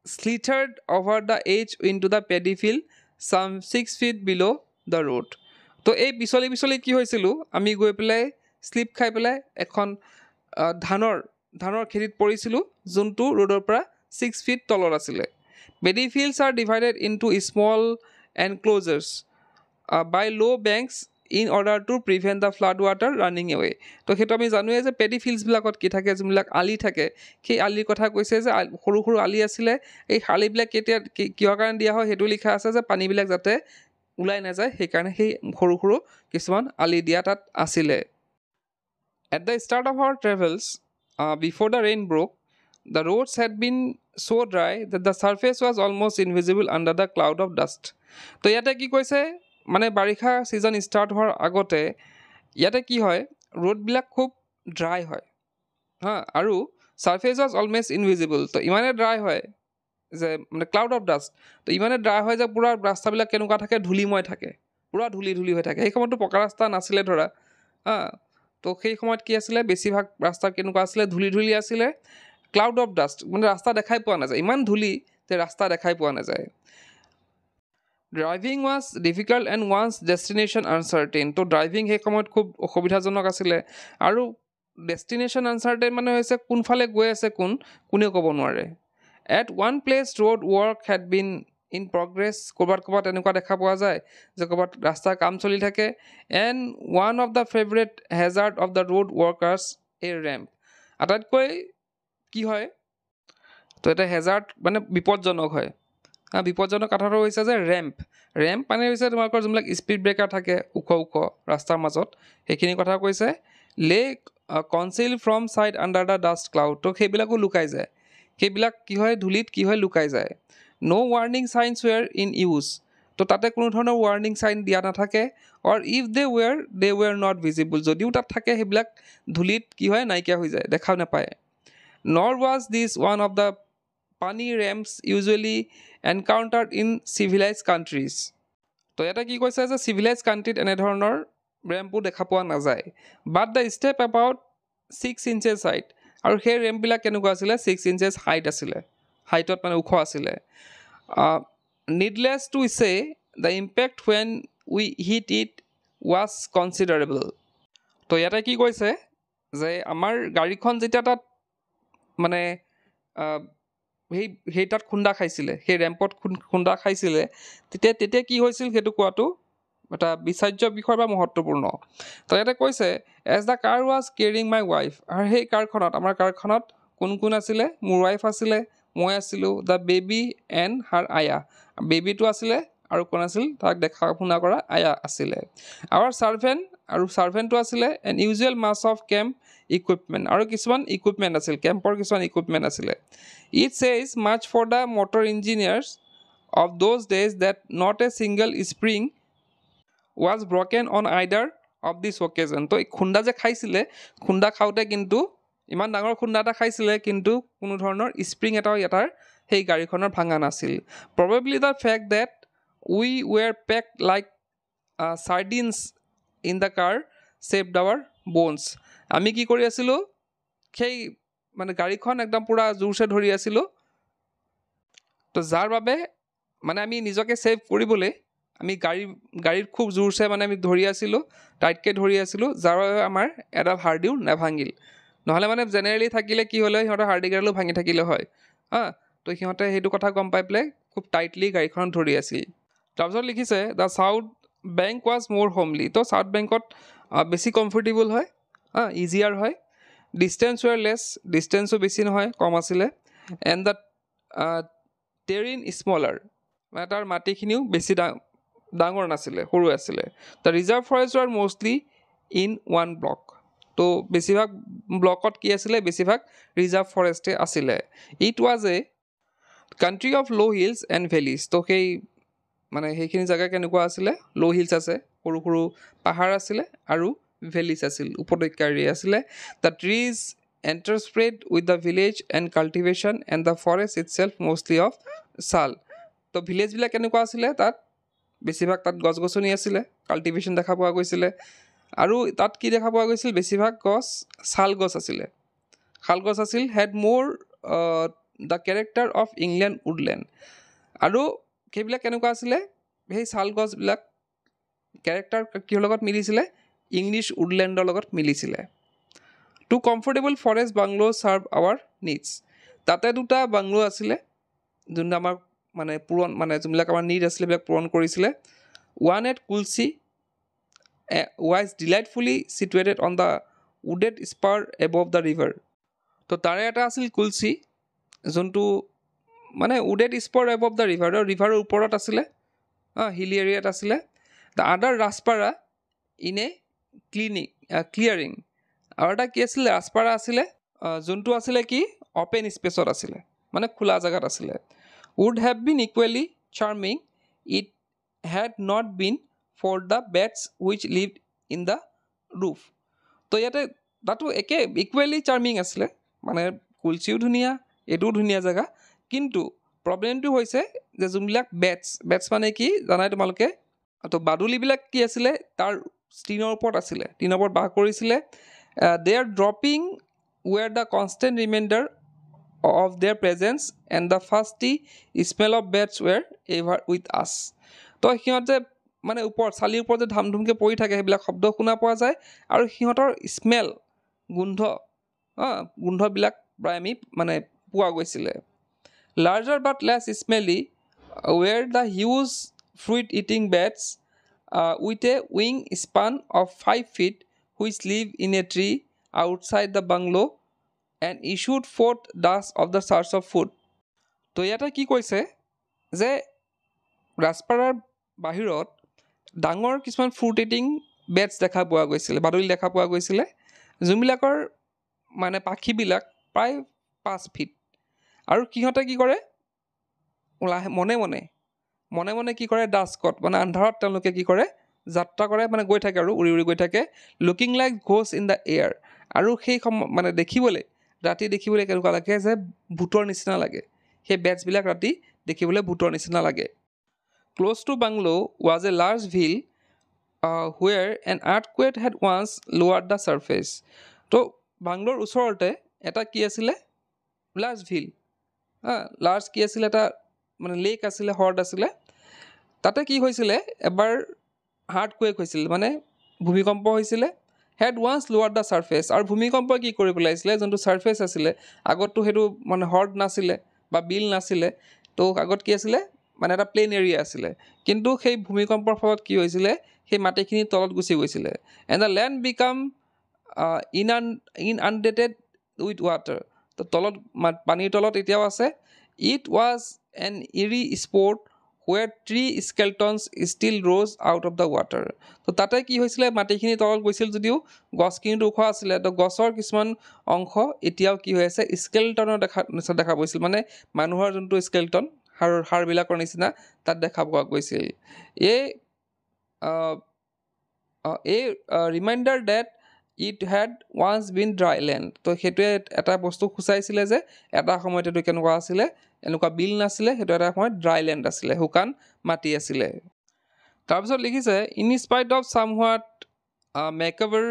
slithered over the edge into the paddy field some 6 feet below the road তো এই পিছলি কি হৈছিলোঁ আমি গৈ পেলাই শ্লিপ খাই পেলাই এখন ধানৰ খেতিত পৰিছিলোঁ যোনটো ৰোডৰ পৰা 6 feet তলত আছিলে paddy fields are divided into small enclosures by low banks in order to prevent the flood water running away তো সেইটো আমি জানোৱে যে পেডি ফিল্ডছবিলাকত কি থাকে যোনবিলাক আলি থাকে সেই আলিৰ কথা কৈছে যে সৰু সৰু আলি আছিলে এই আলিবিলাক কেতিয়া কিহৰ কাৰণে দিয়া হয় সেইটো লিখা আছে যে পানীবিলাক যাতে ওলাই নাযায় সেইকাৰণে সেই সৰু সৰু কিছুমান আলি দিয়া তাত আছিলে at the start of our travels before the rain broke the roads had been so dry that the surface was almost invisible under the cloud of dust. তো ইয়াতে কি কৈছে মানে বাৰিষা ছিজন ষ্টাৰ্ট হোৱাৰ আগতে ইয়াতে কি হয় ৰোডবিলাক খুব ড্ৰাই হয় হা আৰু সাৰফেস ওয়াজ অলমোস্ট ইনভিজিবল তো ইমানে ড্ৰাই হয় যে মানে ক্লাউড অফ ডাষ্ট তো ইমানে ড্ৰাই হয় যে পুৰা ৰাস্তাবিলাক কেনেকুৱা থাকে ধূলিময় থাকে পুৰা ধূলি হৈ থাকে সেই সময়তো পকা ৰাস্তা নাছিলে ধৰা হা তো সেই সময়ত কি আছিলে বেছিভাগ ৰাস্তা কেনেকুৱা আছিলে ধূলি আছিলে ক্লাউড অফ ডাষ্ট মানে ৰাস্তা দেখাই পোৱা নাযায় ইমান ধূলি যে ৰাস্তা দেখাই পোৱা নাযায় driving was difficult and one's destination uncertain তো ড্ৰাইভিং সেই সময়ত খুব অসুবিধাজনক আছিলে আৰু ডেষ্টিনেশ্যন আনচাৰ্টেইন মানে হৈছে কোনফালে গৈ আছে কোনেও ক'ব নোৱাৰে at one place road work had been in progress ক'ৰবাত এনেকুৱা দেখা পোৱা যায় যে ক'ৰবাত ৰাস্তাৰ কাম চলি থাকে and one of the favourite hazard of the road workers A ramp আটাইতকৈ কি হয় তো এটা হেজাৰ্ড মানে বিপদজনক হয় বিপদজনক কথাটো হৈছে যে ৰেম্প মানে হৈছে তোমালোকৰ যোনবিলাক স্পীড ব্ৰেকাৰ থাকে ওখ ৰাস্তাৰ মাজত সেইখিনি কথা কৈছে লে conceal from sight under the dust cloud তো সেইবিলাকো লুকাই যায় সেইবিলাক কি হয় ধূলিত কি হয় লুকাই যায় ন' ৱাৰ্ণিং চাইনছ ৱেৰ ইন ইউজ তো তাতে কোনো ধৰণৰ ৱাৰ্ণিং চাইন দিয়া নাথাকে অৰ ইফ দে ৱেৰ নট ভিজিবল যদিও তাত থাকে সেইবিলাক ধূলিত কি হয় নাইকিয়া হৈ যায় দেখা নাপায় নৰ was this one of the পানী ৰেম্পছ ইউজুৱেলি এনকাউণ্টাৰ্ড ইন চিভিলাইজ কাণ্ট্ৰিজ তো ইয়াতে কি কৈছে যে চিভিলাইজ কাণ্ট্ৰিত এনেধৰণৰ ৰেম্পো দেখা পোৱা নাযায় but the step about 6 inches height আৰু সেই ৰেম্পবিলাক কেনেকুৱা আছিলে 6 ইঞ্চেছ হাইট আছিলে হাইটত মানে ওখ আছিলে needless to say the impact when we hit it was considerable তো ইয়াতে কি কৈছে যে আমাৰ গাড়ীখন যেতিয়া তাত মানে সেই তাত খুন্দা খাইছিলে সেই ৰেম্পত খুন্দা খাইছিলে তেতিয়া কি হৈছিল সেইটো কোৱাটো এটা বিচাৰ্য বিষয় বা মহত্বপূৰ্ণ তো ইয়াতে কৈছে as the car was carrying my wife আৰু সেই আমাৰ কাৰখনত কোন আছিলে মোৰ ৱাইফ আছিলে মই আছিলোঁ দ্য বেবী এণ্ড হাৰ আয়া বেবীটো আছিলে আৰু কোন আছিল তাক দেখা শুনা কৰা আয়া আছিলে আৱাৰ ছাৰ্ভেণ্টটো আছিলে an usual mass of camp equipment আৰু কিছুমান ইকুইপমেণ্ট আছিল কেম্পৰ কিছুমান ইকুইপমেণ্ট আছিলে it says much for the motor engineers of those days that not a single spring was broken on either of this occasion তো এই খুন্দা যে খাইছিলে খুন্দা খাওঁতে কিন্তু ইমান ডাঙৰ খুন্দা এটা খাইছিলে কিন্তু কোনো ধৰণৰ স্প্ৰিং এটাও এটাৰ সেই গাড়ীখনৰ ভাঙা নাছিল probably the fact that we were packed like sardines in the car saved our bones আমি কি কৰি আছিলোঁ সেই মানে গাড়ীখন একদম পূৰা জোৰছে ধৰি আছিলোঁ তো যাৰ বাবে মানে আমি নিজকে ছেভ কৰিবলৈ আমি গাড়ীত খুব জোৰছে মানে আমি ধৰি আছিলোঁ টাইটকৈ ধৰি আছিলোঁ যাৰ বাবে আমাৰ এডাল হাৰ্ডিও নাভাঙিল নহ'লে মানে জেনেৰেলি থাকিলে কি হ'লে সিহঁতৰ হাৰ্ডিকেইডালো ভাঙি থাকিলে হয় তো সিহঁতে সেইটো কথা গম পাই পেলাই খুব টাইটলি গাড়ীখনত ধৰি আছিল তাৰপিছত লিখিছে দ্য চাউথ বেংক ৱাজ মোৰ হোমলি তো চাউথ বেংকত বেছি কমফৰ্টেবল হয় ইজিয়াৰ হয় ডিষ্টেঞ্চ ৱেৰ লেছ ডিষ্টেঞ্চো বেছি নহয় কম আছিলে এণ্ড দ্য টেৰিন স্মলাৰ মানে তাৰ মাটিখিনিও বেছি ডাঙৰ নাছিলে সৰু আছিলে the reserve forest war mostly in one block তো বেছিভাগ ব্লকত কি আছিলে বেছিভাগ ৰিজাৰ্ভ ফৰেষ্টে আছিলে it was a country of law' hills and valleys তো সেই মানে সেইখিনি জেগা কেনেকুৱা আছিলে ল' হিলছ আছে সৰু পাহাৰ আছিলে আৰু ভেলিজ আছিল উপত্যকা এৰিয়া আছিলে the trees interspersed with the village and cultivation and the forest itself mostly of sal তো ভিলেজবিলাক কেনেকুৱা আছিলে তাত বেছিভাগ তাত গছ গছনি আছিলে কাল্টিভেশ্যন দেখা পোৱা গৈছিলে আৰু তাত কি দেখা পোৱা গৈছিল বেছিভাগ গছ শাল গছ আছিল হেড মোৰ the character of England woodland আৰু সেইবিলাক কেনেকুৱা আছিলে সেই শাল গছবিলাক কেৰেক্টাৰ কিহৰ লগত মিলিছিলে ইংলিছ উডলেণ্ডৰ লগত মিলিছিলে two comfortable forest bungalow serve our needs তাতে দুটা বাংলো আছিলে যোনটো আমাৰ মানে পূৰণ মানে যোনবিলাক আমাৰ নিড আছিলে সেইবিলাক পূৰণ কৰিছিলে one at Kulsi was delightfully situated on the wooded spur above the river তো তাৰে এটা আছিল কুলচি যোনটো মানে উডেড স্পাৰ এবভ দ্য ৰিভাৰৰ ওপৰত আছিলে হিলি এৰিয়াত আছিলে দ্য আদাৰ ৰাজপাৰা ইন এ ক্লিয়াৰিং আৰু এটা কি আছিলে ৰাজপাৰা আছিলে যোনটো আছিলে কি অপেন স্পেচত আছিলে মানে খোলা জেগাত আছিলে would have been equally charming it had not been for the bats which lived in the roof তো ইয়াতে তাতো একে ইকুৱেলি চাৰ্মিং আছিলে মানে কুলচিও ধুনীয়া এইটোও ধুনীয়া জেগা কিন্তু প্ৰব্লেমটো হৈছে যে যোনবিলাক বেটছ মানে কি জানাই তোমালোকে তো বাদুলিবিলাক কি আছিলে তাৰ টিনৰ ওপৰত আছিলে টিনৰ ওপৰত বাস কৰিছিলে they are dropping were the constant reminder of their presence and the fasty smell of bats were ever with us তো সিহঁতে মানে ওপৰত চালিৰ ওপৰত যে ধামধুমকৈ পৰি থাকে সেইবিলাক শব্দ শুনা পোৱা যায় আৰু সিহঁতৰ স্মেল গোন্ধবিলাক প্ৰায় আমি মানে পোৱা গৈছিলে larger but less smelly were the huge fruit eating bats with a wing span of 5 feet which live in a tree outside the bungalow and issued forth dust of the search of food তো ইয়াতে কি কৈছে যে ৰাজপাৰাৰ বাহিৰত ডাঙৰ কিছুমান fruit eating batch দেখা পোৱা গৈছিলে বাদুলি দেখা পোৱা গৈছিলে যোনবিলাকৰ মানে পাখিবিলাক প্ৰায় 5 ফিট আৰু সিহঁতে কি কৰে মনে মনে কি কৰে ডাস্কত মানে আন্ধাৰত তেওঁলোকে কি কৰে যাত্ৰা কৰে মানে গৈ থাকে আৰু উৰি উৰি গৈ থাকে looking like ghost in the air আৰু সেই মানে দেখিবলৈ ৰাতি দেখিবলৈ কেনেকুৱা লাগে যে ভূতৰ নিচিনা লাগে সেই বেটছবিলাক ৰাতি দেখিবলৈ ভূতৰ নিচিনা লাগে close to bungalow was a large beel where an earthquake had once lowered the surface তো বাংলোৰ ওচৰতে এটা কি আছিলে লাৰ্জ ভিল লাৰ্জ কি আছিলে এটা মানে লেক আছিলে হ্ৰদ আছিলে তাতে কি হৈছিলে এবাৰ আৰ্থকুৱেক হৈছিল মানে ভূমিকম্প হৈছিলে head once lowered the surface আৰু ভূমিকম্পই কি কৰি পেলাইছিলে যোনটো ছাৰ্ফেচ আছিলে আগততো সেইটো মানে হ্ৰদ নাছিলে বা বিল নাছিলে তো আগত কি আছিলে মানে এটা প্লেইন এৰিয়া আছিলে কিন্তু সেই ভূমিকম্পৰ ফলত কি হৈছিলে সেই মাটিখিনি তলত গুচি গৈছিলে and the land became inundated with water তো তলত পানীৰ তলত এতিয়াও আছে it was an eerie spot where tree skeletons still rose out of the water তো তাতে কি হৈছিলে মাটিখিনি তলত গৈছিল যদিও গছখিনিতো ওখ আছিলে তো গছৰ কিছুমান অংশ এতিয়াও কি হৈ আছে স্কেলটনৰ দেখা গৈছিল মানে মানুহৰ যোনটো স্কেলটন হাড়বিলাকৰ নিচিনা তাত দেখা পোৱা গৈছিল এই reminder that it had once been dry land তো সেইটোৱে এটা বস্তু সূচাইছিলে যে এটা সময়ত এইটো কেনেকুৱা আছিলে এনেকুৱা বিল নাছিলে সেইটো এটা সময়ত ড্ৰাই লেণ্ড আছিলে শুকান মাটি আছিলে তাৰপিছত লিখিছে in spite of somewhat macabre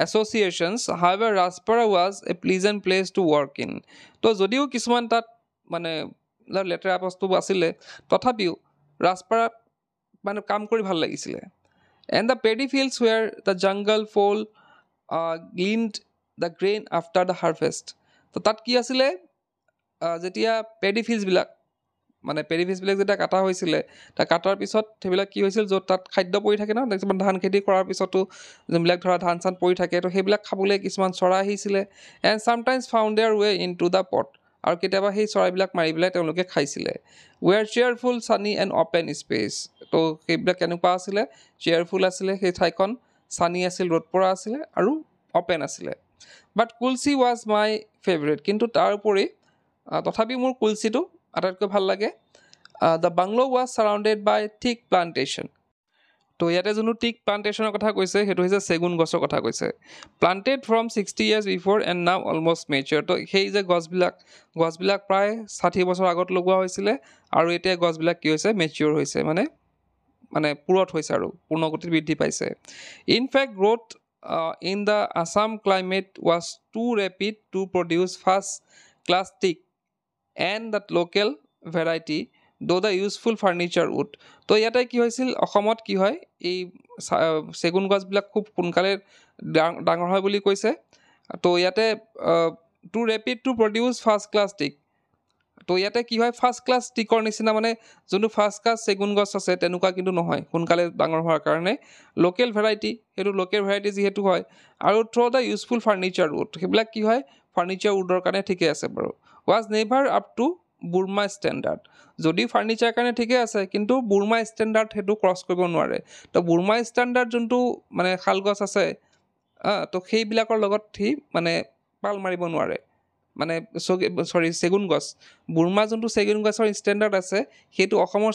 associations however Rajpara was a pleasant place to work in তো যদিও কিছুমান তাত মানে লেতেৰা বস্তু আছিলে তথাপিও ৰাজপাৰাত মানে কাম কৰি ভাল লাগিছিলে and the paddy fields where the jungle fowl gleaned the grain after the harvest তো তাত কি আছিলে যেতিয়া পেডি ফিল্ডছবিলাক যেতিয়া কাটা হৈছিলে তাত কাটাৰ পিছত সেইবিলাক কি হৈছিল য'ত তাত খাদ্য পৰি থাকে ন কিছুমান ধান খেতি কৰাৰ পিছতো যোনবিলাক ধৰা ধান চান পৰি থাকে তো সেইবিলাক খাবলৈ কিছুমান চৰাই আহিছিলে and sometimes found their way in two the pot আৰু কেতিয়াবা সেই চৰাইবিলাক মাৰি পেলাই তেওঁলোকে খাইছিলে ৱেৰ চেয়াৰফুল ছানি এণ্ড অ'পেন স্পেচ তো সেইবিলাক কেনেকুৱা আছিলে চেয়াৰফুল আছিলে সেই ঠাইখন ছানি আছিল ৰ'দ পৰা আছিলে আৰু অ'পেন আছিলে বাট কুলচি ৱাজ মাই ফেভৰেট কিন্তু তাৰ উপৰি তথাপি মোৰ কুলচিটো আটাইতকৈ ভাল লাগে দ্য বাংলো ৱাজ ছাৰাউণ্ডেড বাই থিক প্লাণ্টেশ্যন তো ইয়াতে যোনটো টিক প্লাণ্টেশ্যনৰ কথা কৈছে সেইটো হৈছে চেগুন গছৰ কথা কৈছে প্লাণ্টেড ফ্ৰম 60 years বিফ'ৰ এণ্ড নাও অলমষ্ট মেচিয়ৰ তো সেই যে গছবিলাক প্ৰায় 60 বছৰ আগত লগোৱা হৈছিলে আৰু এতিয়া গছবিলাক কি হৈছে মেচিয়ৰ হৈছে মানে পুৰঠ হৈছে আৰু পূৰ্ণগতিত বৃদ্ধি পাইছে in fact growth in the Assam climate was too rapid to produce first class teak and the local variety the useful furniture wood তো ইয়াতে কি হৈছিল অসমত কি হয় এই চেগুন গছবিলাক খুব সোনকালে ডাঙৰ হয় বুলি কৈছে তো ইয়াতে too rapid to produce first class teak তো ইয়াতে কি হয় ফাৰ্ষ্ট ক্লাছ টিকৰ নিচিনা মানে যোনটো ফাৰ্ষ্ট ক্লাছ চেগুন গছ আছে তেনেকুৱা কিন্তু নহয় সোনকালে ডাঙৰ হোৱাৰ কাৰণে লোকেল ভেৰাইটি সেইটো লোকেল ভেৰাইটি যিহেতু হয় আৰু দ্য ইউজফুল ফাৰ্নিচাৰ উড সেইবিলাক কি হয় ফাৰ্নিচাৰ উডৰ কাৰণে ঠিকে আছে বাৰু was never up to Burma standard যদি ফাৰ্নিচাৰ কাৰণে ঠিকে আছে কিন্তু বুৰ্মা ষ্টেণ্ডাৰ্ড সেইটো ক্ৰছ কৰিব নোৱাৰে তো বুৰ্মা ষ্টেণ্ডাৰ্ড যোনটো মানে শাল গছ আছে তো সেইবিলাকৰ লগত সি মানে পাল মাৰিব নোৱাৰে মানে চেগুন গছ বুৰ্মা যোনটো চেগুন গছৰ ষ্টেণ্ডাৰ্ড আছে সেইটো অসমৰ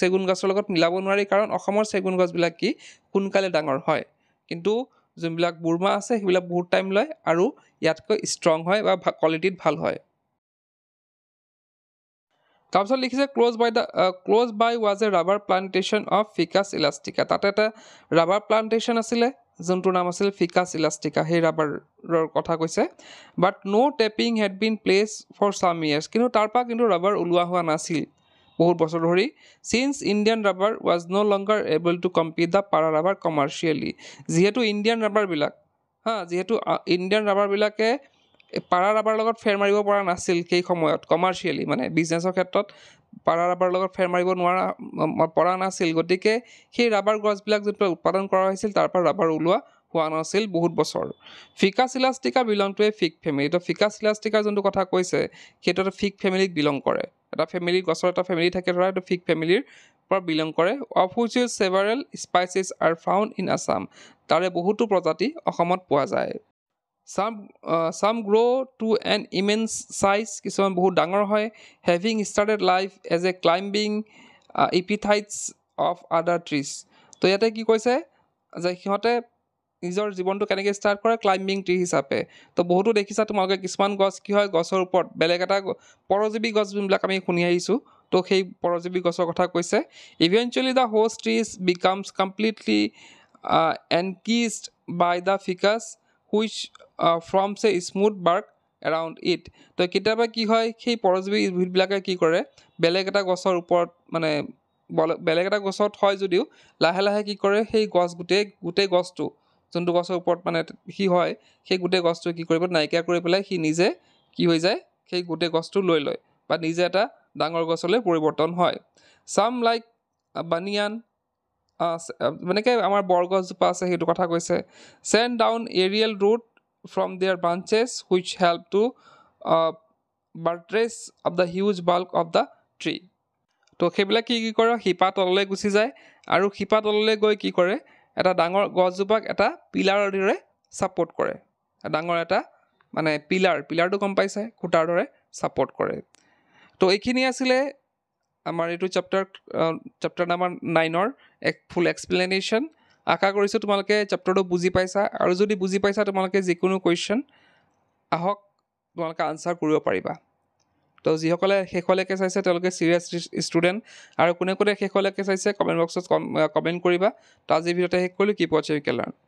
চেগুন গছৰ লগত মিলাব নোৱাৰি কাৰণ অসমৰ চেগুন গছবিলাক কি সোনকালে ডাঙৰ হয় কিন্তু যোনবিলাক বুৰ্মা আছে সেইবিলাক বহুত টাইম লয় আৰু ইয়াতকৈ ষ্ট্ৰং হয় বা কোৱালিটিত ভাল হয় তাৰপিছত লিখিছে close by was a rubber plantation of ficus elastica তাতে এটা ৰাবাৰ প্লান্টেশ্যন আছিলে যোনটোৰ নাম আছিল ফিকাছ ইলাষ্টিকা সেই ৰাবাৰৰ কথা কৈছে but no' tapping had been place for some years কিন্তু তাৰপৰা কিন্তু ৰাবাৰ ওলোৱা হোৱা নাছিল বহুত বছৰ ধৰি since Indian rubber was no' longer able to compete the Para rubber commercially যিহেতু ইণ্ডিয়ান ৰাবাৰবিলাকে পাৰা ৰাবাৰৰ লগত ফেৰ মাৰিব পৰা নাছিল সেই সময়ত কমাৰ্চিয়েলি মানে বিজনেছৰ ক্ষেত্ৰত পাৰা ৰাবাৰৰ লগত ফেৰ মাৰিব পৰা নাছিল গতিকে সেই ৰাবাৰ গছবিলাক যোনটো উৎপাদন কৰা হৈছিল তাৰ পৰা ৰাবাৰ ওলোৱা হোৱা নাছিল বহুত বছৰ ficus elastica belong to a fig family তো ফিকাছ ইলাষ্টিকাৰ যোনটো কথা কৈছে সেইটো এটা ফিগ ফেমিলিক বিলং কৰে এটা ফেমিলি গছৰ এটা ফেমিলি থাকে ধৰা এইটো ফিগ ফেমিলিৰ পৰা বিলং কৰে of which several species are found in Assam তাৰে বহুতো প্ৰজাতি অসমত পোৱা যায় some grow to an immense size কিছুমান বহুত ডাঙৰ হয় having started life as a climbing epiphytes of other trees তো ইয়াতে কি কৈছে যে সিহঁতে নিজৰ জীৱনটো কেনেকৈ ষ্টাৰ্ট কৰে ক্লাইম্বিং ট্ৰী হিচাপে তো বহুতো দেখিছা তোমালোকে কিছুমান গছ কি হয় গছৰ ওপৰত বেলেগ এটা পৰজীৱী গছ যোনবিলাক আমি শুনি আহিছোঁ তো সেই পৰজীৱী গছৰ কথা কৈছে eventually the host trees becomes completely encased by the ficus which forms a smooth bark around it তো কেতিয়াবা কি হয় সেই পৰজীৱী উদ্ভিদবিলাকে কি কৰে বেলেগ এটা গছৰ ওপৰত মানে বেলেগ এটা গছত হয় যদিও লাহে লাহে কি কৰে সেই গছ গোটেই গছটো যোনটো গছৰ ওপৰত মানে সি হয় সেই গোটেই গছটো কি কৰিব নাইকিয়া কৰি পেলাই সি নিজে কি হৈ যায় সেই গোটেই গছটো লৈ লয় বা নিজে এটা ডাঙৰ গছলৈ পৰিৱৰ্তন হয় চাম লাইক বানিয়ান এনেকৈ আমাৰ বৰগছজোপা আছে সেইটো কথা কৈছে send down aerial root from their branches which help to buttress of the huge bulk of the tree তো সেইবিলাক কি কৰে শিপা তললৈ গুচি যায় আৰু শিপা তললৈ গৈ কি কৰে এটা ডাঙৰ গছজোপাক এটা পিলাৰৰ দৰে ছাপৰ্ট কৰে ডাঙৰ এটা মানে পিলাৰটো গম পাইছে খুঁটাৰ দৰে ছাপৰ্ট কৰে তো এইখিনি আছিলে আমাৰ এইটো চেপ্টাৰ নাম্বাৰ 9ৰ এক ফুল এক্সপ্লেনেশ্যন আশা কৰিছোঁ তোমালোকে চেপ্টাৰটো বুজি পাইছা আৰু যদি বুজি পাইছা তোমালোকে যিকোনো কুৱেশ্যন আহক তোমালোকে আনচাৰ কৰিব পাৰিবা তো যিসকলে শেষলৈকে চাইছে তেওঁলোকে চিৰিয়াছ ষ্টুডেণ্ট আৰু কোনে শেষলৈকে চাইছে কমেণ্ট বক্সত কমেণ্ট কৰিবা তো আজিৰ ভিডিঅ'তে শেষ কৰিলোঁ কিপ ৱাচিং ইউ কেন লাৰ্ণ